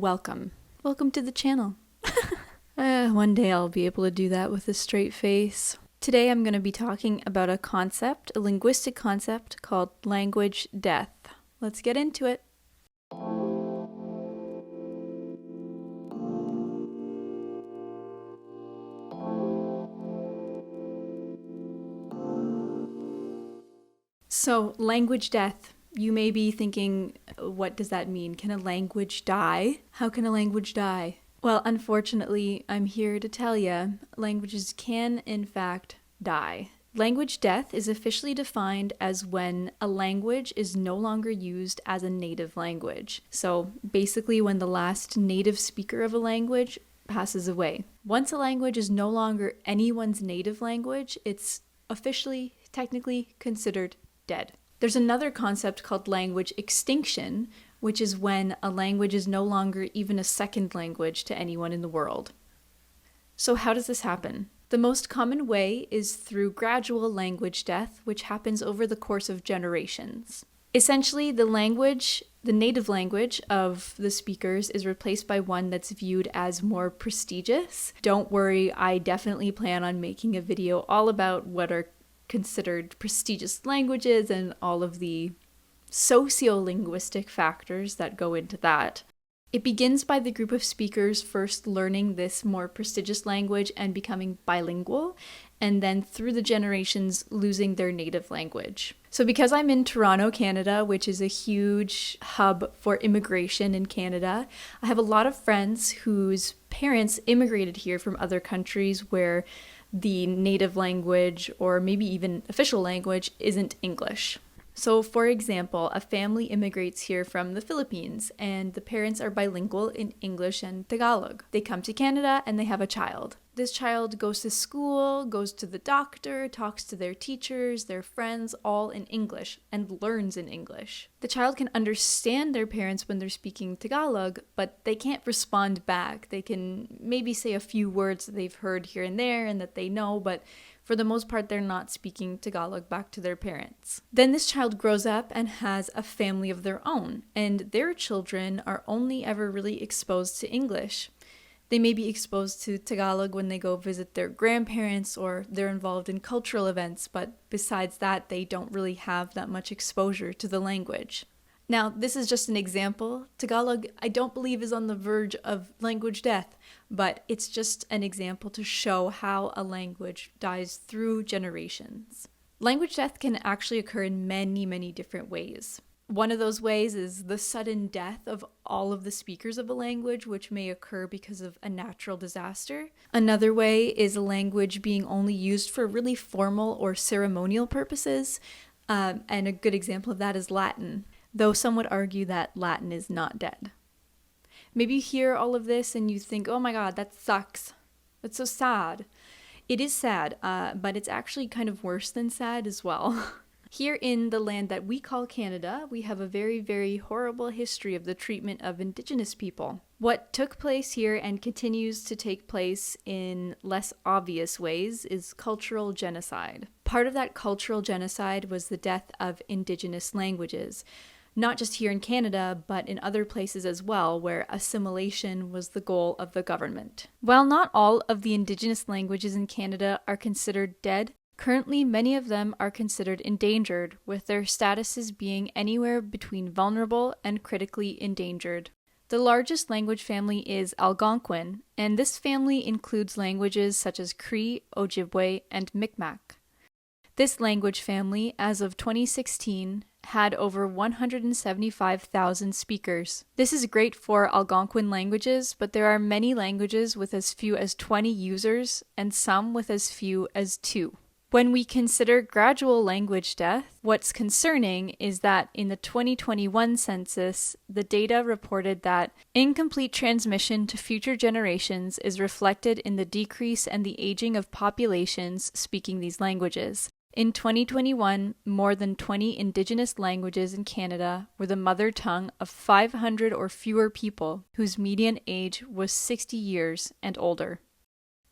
Welcome. Welcome to the channel. One day I'll be able to do that with a straight face. Today I'm going to be talking about a concept, a linguistic concept called language death. Let's get into it. So, language death. You may be thinking, what does that mean? Can a language die? How can a language die? Well, unfortunately, I'm here to tell you, languages can, in fact, die. Language death is officially defined as when a language is no longer used as a native language. So, basically, when the last native speaker of a language passes away. Once a language is no longer anyone's native language, it's officially, technically considered dead. There's another concept called language extinction, which is when a language is no longer even a second language to anyone in the world. So how does this happen? The most common way is through gradual language death, which happens over the course of generations. Essentially, the native language of the speakers is replaced by one that's viewed as more prestigious. Don't worry, I definitely plan on making a video all about what are considered prestigious languages and all of the sociolinguistic factors that go into that. It begins by the group of speakers first learning this more prestigious language and becoming bilingual, and then through the generations losing their native language. So because I'm in Toronto, Canada, which is a huge hub for immigration in Canada, I have a lot of friends whose parents immigrated here from other countries where the native language, or maybe even official language, isn't English. So, for example, a family immigrates here from the Philippines, and the parents are bilingual in English and Tagalog. They come to Canada and they have a child. This child goes to school, goes to the doctor, talks to their teachers, their friends, all in English, and learns in English. The child can understand their parents when they're speaking Tagalog, but they can't respond back. They can maybe say a few words that they've heard here and there and that they know, but for the most part, they're not speaking Tagalog back to their parents. Then this child grows up and has a family of their own, and their children are only ever really exposed to English. They may be exposed to Tagalog when they go visit their grandparents or they're involved in cultural events, but besides that, they don't really have that much exposure to the language. Now, this is just an example. Tagalog, I don't believe, is on the verge of language death, but it's just an example to show how a language dies through generations. Language death can actually occur in many, many different ways. One of those ways is the sudden death of all of the speakers of a language, which may occur because of a natural disaster. Another way is a language being only used for really formal or ceremonial purposes, and a good example of that is Latin. Though some would argue that Latin is not dead. Maybe you hear all of this and you think, oh my god, that sucks. That's so sad. It is sad, but it's actually kind of worse than sad as well. Here in the land that we call Canada, we have a very, very horrible history of the treatment of Indigenous people. What took place here and continues to take place in less obvious ways is cultural genocide. Part of that cultural genocide was the death of Indigenous languages. Not just here in Canada, but in other places as well, where assimilation was the goal of the government. While not all of the Indigenous languages in Canada are considered dead, currently many of them are considered endangered, with their statuses being anywhere between vulnerable and critically endangered. The largest language family is Algonquin, and this family includes languages such as Cree, Ojibwe, and Mi'kmaq. This language family, as of 2016, had over 175,000 speakers. This is great for Algonquin languages, but there are many languages with as few as 20 users and some with as few as 2. When we consider gradual language death, what's concerning is that in the 2021 census, the data reported that incomplete transmission to future generations is reflected in the decrease and the aging of populations speaking these languages. In 2021, more than 20 Indigenous languages in Canada were the mother tongue of 500 or fewer people whose median age was 60 years and older.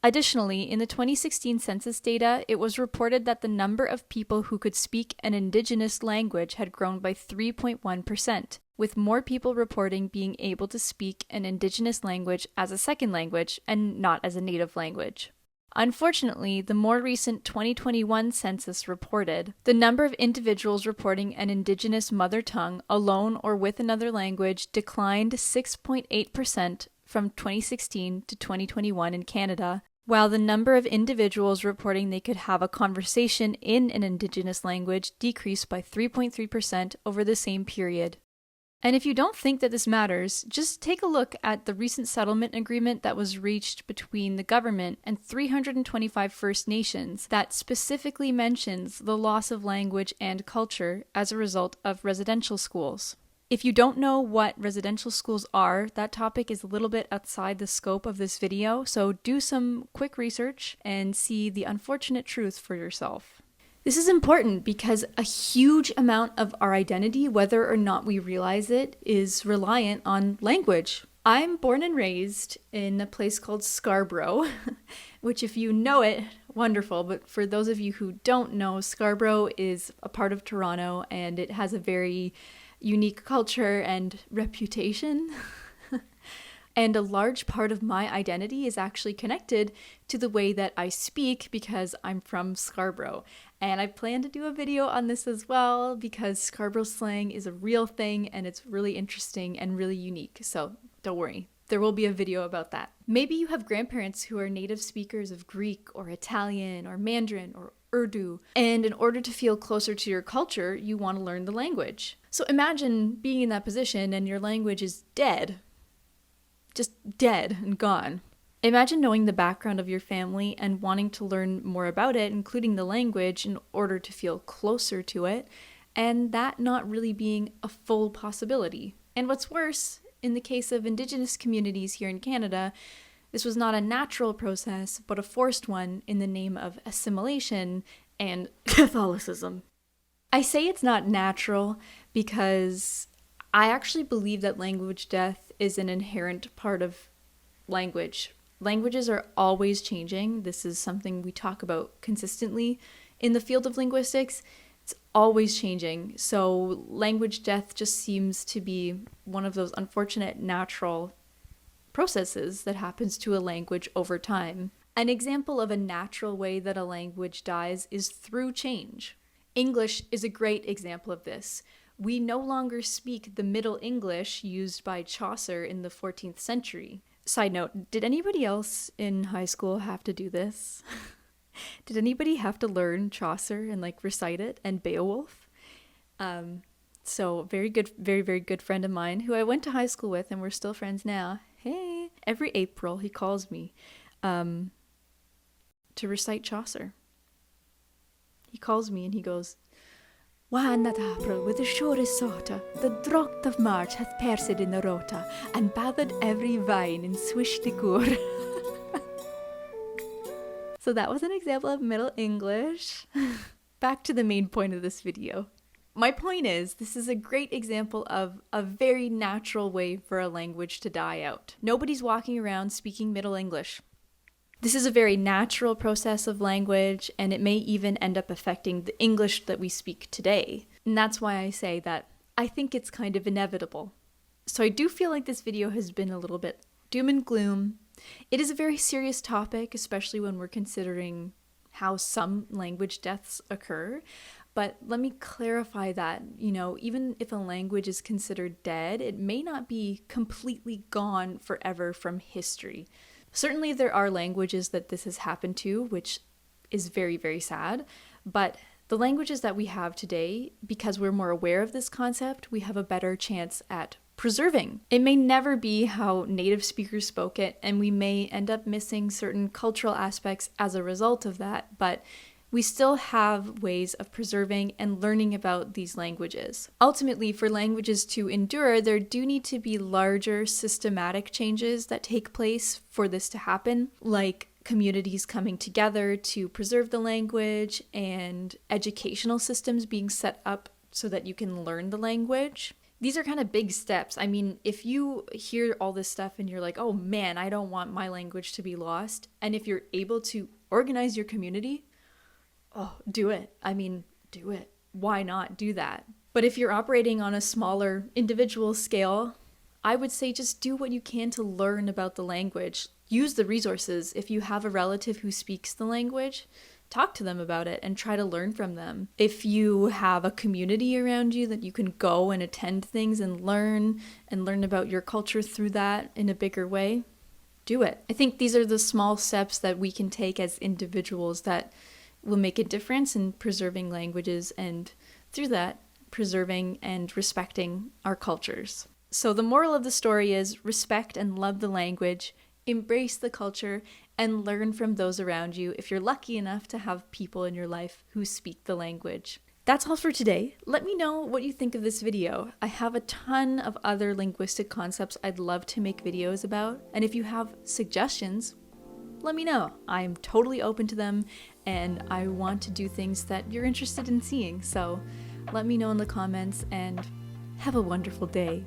Additionally, in the 2016 census data, it was reported that the number of people who could speak an Indigenous language had grown by 3.1%. with more people reporting being able to speak an Indigenous language as a second language and not as a native language. Unfortunately, the more recent 2021 census reported, the number of individuals reporting an Indigenous mother tongue alone or with another language declined 6.8% from 2016 to 2021 in Canada, while the number of individuals reporting they could have a conversation in an Indigenous language decreased by 3.3% over the same period. And if you don't think that this matters, just take a look at the recent settlement agreement that was reached between the government and 325 First Nations that specifically mentions the loss of language and culture as a result of residential schools. If you don't know what residential schools are, that topic is a little bit outside the scope of this video, so do some quick research and see the unfortunate truth for yourself. This is important because a huge amount of our identity, whether or not we realize it, is reliant on language. I'm born and raised in a place called Scarborough, which if you know it, wonderful. But for those of you who don't know, Scarborough is a part of Toronto and it has a very unique culture and reputation. And a large part of my identity is actually connected to the way that I speak because I'm from Scarborough. And I plan to do a video on this as well because Scarborough slang is a real thing and it's really interesting and really unique. So don't worry, there will be a video about that. Maybe you have grandparents who are native speakers of Greek or Italian or Mandarin or Urdu, and in order to feel closer to your culture, you want to learn the language. So imagine being in that position and your language is dead. Just dead and gone. Imagine knowing the background of your family and wanting to learn more about it, including the language, in order to feel closer to it, and that not really being a full possibility. And what's worse, in the case of Indigenous communities here in Canada, this was not a natural process, but a forced one in the name of assimilation and Catholicism. I say it's not natural because I actually believe that language death is an inherent part of language. Languages are always changing. This is something we talk about consistently in the field of linguistics. It's always changing. So language death just seems to be one of those unfortunate natural processes that happens to a language over time. An example of a natural way that a language dies is through change. English is a great example of this. We no longer speak the Middle English used by Chaucer in the 14th century. Side note, did anybody else in high school have to do this? Did anybody have to learn Chaucer and recite it and Beowulf? So very good, very, very good friend of mine who I went to high school with and we're still friends now. Hey, every April he calls me to recite Chaucer. He calls me and he goes, "One that April with the surest sorta, the drocht of March hath pierced in the rota, and bathed every vine in swish liqueur." So that was an example of Middle English. Back to the main point of this video. My point is, this is a great example of a very natural way for a language to die out. Nobody's walking around speaking Middle English. This is a very natural process of language, and it may even end up affecting the English that we speak today. And that's why I say that I think it's kind of inevitable. So I do feel like this video has been a little bit doom and gloom. It is a very serious topic, especially when we're considering how some language deaths occur. But let me clarify that, even if a language is considered dead, it may not be completely gone forever from history. Certainly there are languages that this has happened to, which is very, very sad. But the languages that we have today, because we're more aware of this concept, we have a better chance at preserving. It may never be how native speakers spoke it, and we may end up missing certain cultural aspects as a result of that, but we still have ways of preserving and learning about these languages. Ultimately, for languages to endure, there do need to be larger systematic changes that take place for this to happen, like communities coming together to preserve the language and educational systems being set up so that you can learn the language. These are kind of big steps. I mean, if you hear all this stuff and you're like, oh man, I don't want my language to be lost, and if you're able to organize your community, oh, do it. I mean, do it. Why not do that? But if you're operating on a smaller individual scale, I would say just do what you can to learn about the language. Use the resources. If you have a relative who speaks the language, talk to them about it and try to learn from them. If you have a community around you that you can go and attend things and learn about your culture through that in a bigger way, do it. I think these are the small steps that we can take as individuals that will make a difference in preserving languages and through that, preserving and respecting our cultures. So the moral of the story is respect and love the language, embrace the culture, and learn from those around you if you're lucky enough to have people in your life who speak the language. That's all for today. Let me know what you think of this video. I have a ton of other linguistic concepts I'd love to make videos about, and if you have suggestions, let me know. I'm totally open to them, and I want to do things that you're interested in seeing, so let me know in the comments, and have a wonderful day.